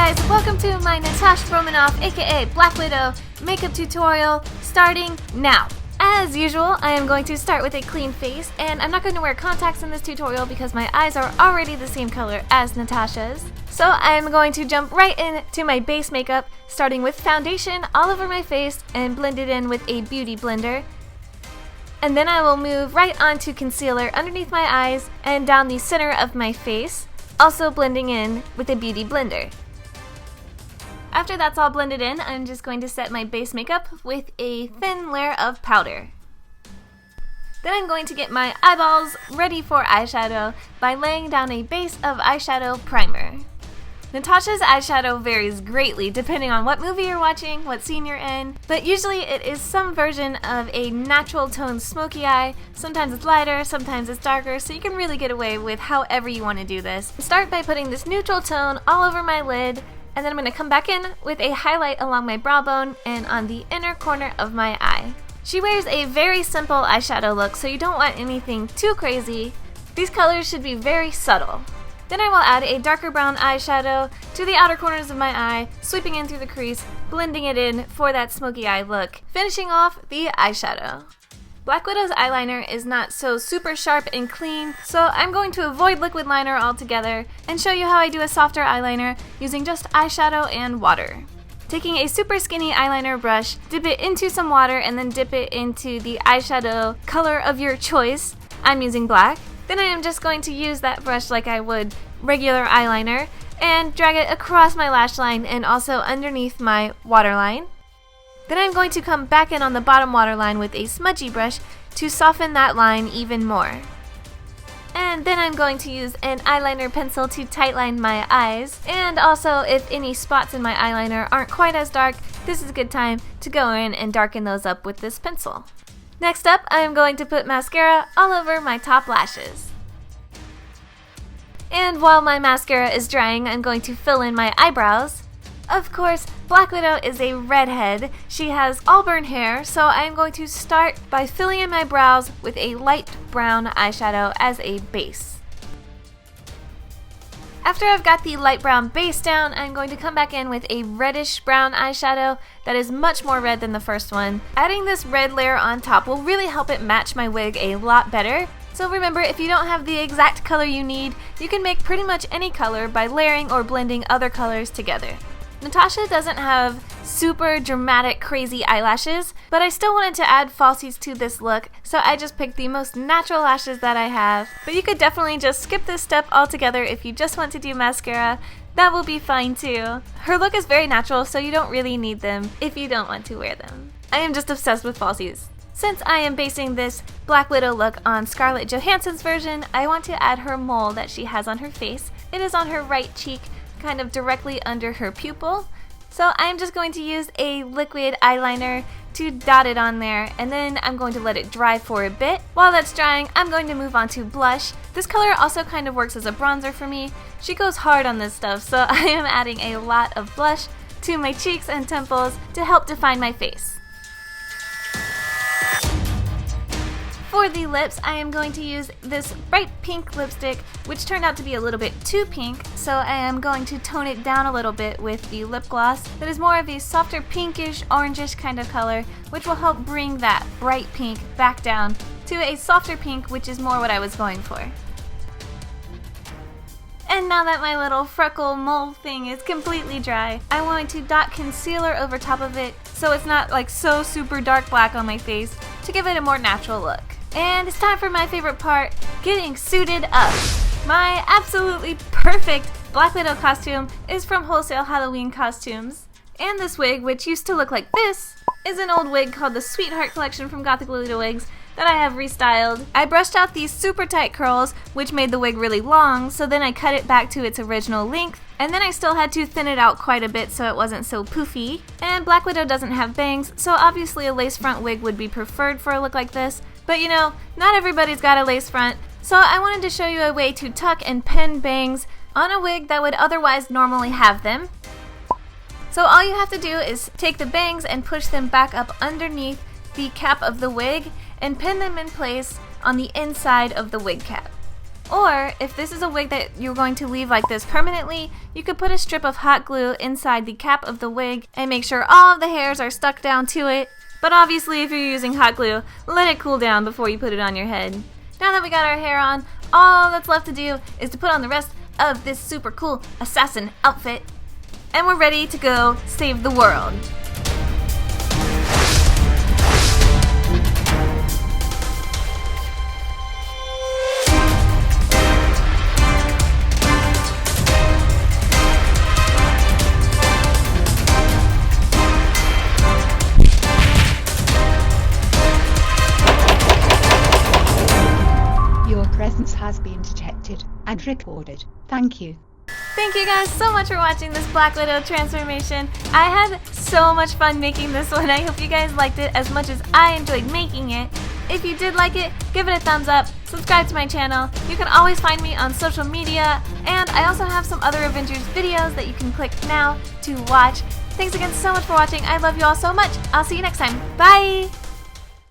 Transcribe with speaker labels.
Speaker 1: guys, welcome to my Natasha Romanoff, aka Black Widow, makeup tutorial starting now. As usual, I am going to start with a clean face, and I'm not going to wear contacts in this tutorial because my eyes are already the same color as Natasha's. So I'm going to jump right into my base makeup, starting with foundation all over my face and blend it in with a beauty blender. And then I will move right on to concealer underneath my eyes and down the center of my face, also blending in with a beauty blender. After that's all blended in, I'm just going to set my base makeup with a thin layer of powder. Then I'm going to get my eyeballs ready for eyeshadow by laying down a base of eyeshadow primer. Natasha's eyeshadow varies greatly depending on what movie you're watching, what scene you're in, but usually it is some version of a natural tone smoky eye. Sometimes it's lighter, sometimes it's darker, so you can really get away with however you want to do this. Start by putting this neutral tone all over my lid, and then I'm going to come back in with a highlight along my brow bone and on the inner corner of my eye. She wears a very simple eyeshadow look, so you don't want anything too crazy. These colors should be very subtle. Then I will add a darker brown eyeshadow to the outer corners of my eye, sweeping in through the crease, blending it in for that smoky eye look, finishing off the eyeshadow. Black Widow's eyeliner is not so super sharp and clean, so I'm going to avoid liquid liner altogether and show you how I do a softer eyeliner using just eyeshadow and water. Taking a super skinny eyeliner brush, dip it into some water and then dip it into the eyeshadow color of your choice. I'm using black. Then I am just going to use that brush like I would regular eyeliner and drag it across my lash line and also underneath my waterline. Then I'm going to come back in on the bottom waterline with a smudgy brush to soften that line even more. And then I'm going to use an eyeliner pencil to tightline my eyes. And also, if any spots in my eyeliner aren't quite as dark, this is a good time to go in and darken those up with this pencil. Next up, I'm going to put mascara all over my top lashes. And while my mascara is drying, I'm going to fill in my eyebrows. Of course, Black Widow is a redhead. She has auburn hair, so I'm going to start by filling in my brows with a light brown eyeshadow as a base. After I've got the light brown base down, I'm going to come back in with a reddish brown eyeshadow that is much more red than the first one. Adding this red layer on top will really help it match my wig a lot better. So remember, if you don't have the exact color you need, you can make pretty much any color by layering or blending other colors together. Natasha doesn't have super dramatic crazy eyelashes, but I still wanted to add falsies to this look, so I just picked the most natural lashes that I have. But you could definitely just skip this step altogether if you just want to do mascara. That will be fine too. Her look is very natural, so you don't really need them if you don't want to wear them. I am just obsessed with falsies. Since I am basing this Black Widow look on Scarlett Johansson's version, I want to add her mole that she has on her face. It is on her right cheek, kind of directly under her pupil. So I'm just going to use a liquid eyeliner to dot it on there, and then I'm going to let it dry for a bit. While that's drying, I'm going to move on to blush. This color also kind of works as a bronzer for me. She goes hard on this stuff, so I am adding a lot of blush to my cheeks and temples to help define my face. For the lips, I am going to use this bright pink lipstick, which turned out to be a little bit too pink, so I am going to tone it down a little bit with the lip gloss that is more of a softer pinkish, orangish kind of color, which will help bring that bright pink back down to a softer pink, which is more what I was going for. And now that my little freckle mole thing is completely dry, I want to dot concealer over top of it so it's not like so super dark black on my face to give it a more natural look. And it's time for my favorite part, getting suited up. My absolutely perfect Black Widow costume is from Wholesale Halloween Costumes. And this wig, which used to look like this, is an old wig called the Sweetheart Collection from Gothic Lolita Wigs that I have restyled. I brushed out these super tight curls, which made the wig really long, so then I cut it back to its original length, and then I still had to thin it out quite a bit so it wasn't so poofy. And Black Widow doesn't have bangs, so obviously a lace front wig would be preferred for a look like this. But you know, not everybody's got a lace front, so I wanted to show you a way to tuck and pin bangs on a wig that would otherwise normally have them. So all you have to do is take the bangs and push them back up underneath the cap of the wig and pin them in place on the inside of the wig cap. Or if this is a wig that you're going to leave like this permanently, you could put a strip of hot glue inside the cap of the wig and make sure all of the hairs are stuck down to it. But obviously if you're using hot glue, let it cool down before you put it on your head. Now that we got our hair on, all that's left to do is to put on the rest of this super cool assassin outfit. And we're ready to go save the world.
Speaker 2: Has been detected and recorded. Thank you.
Speaker 1: Thank you guys so much for watching this Black Widow transformation. I had so much fun making this one. I hope you guys liked it as much as I enjoyed making it. If you did like it, give it a thumbs up, subscribe to my channel. You can always find me on social media, and I also have some other Avengers videos that you can click now to watch. Thanks again so much for watching. I love you all so much. I'll see you next time. Bye!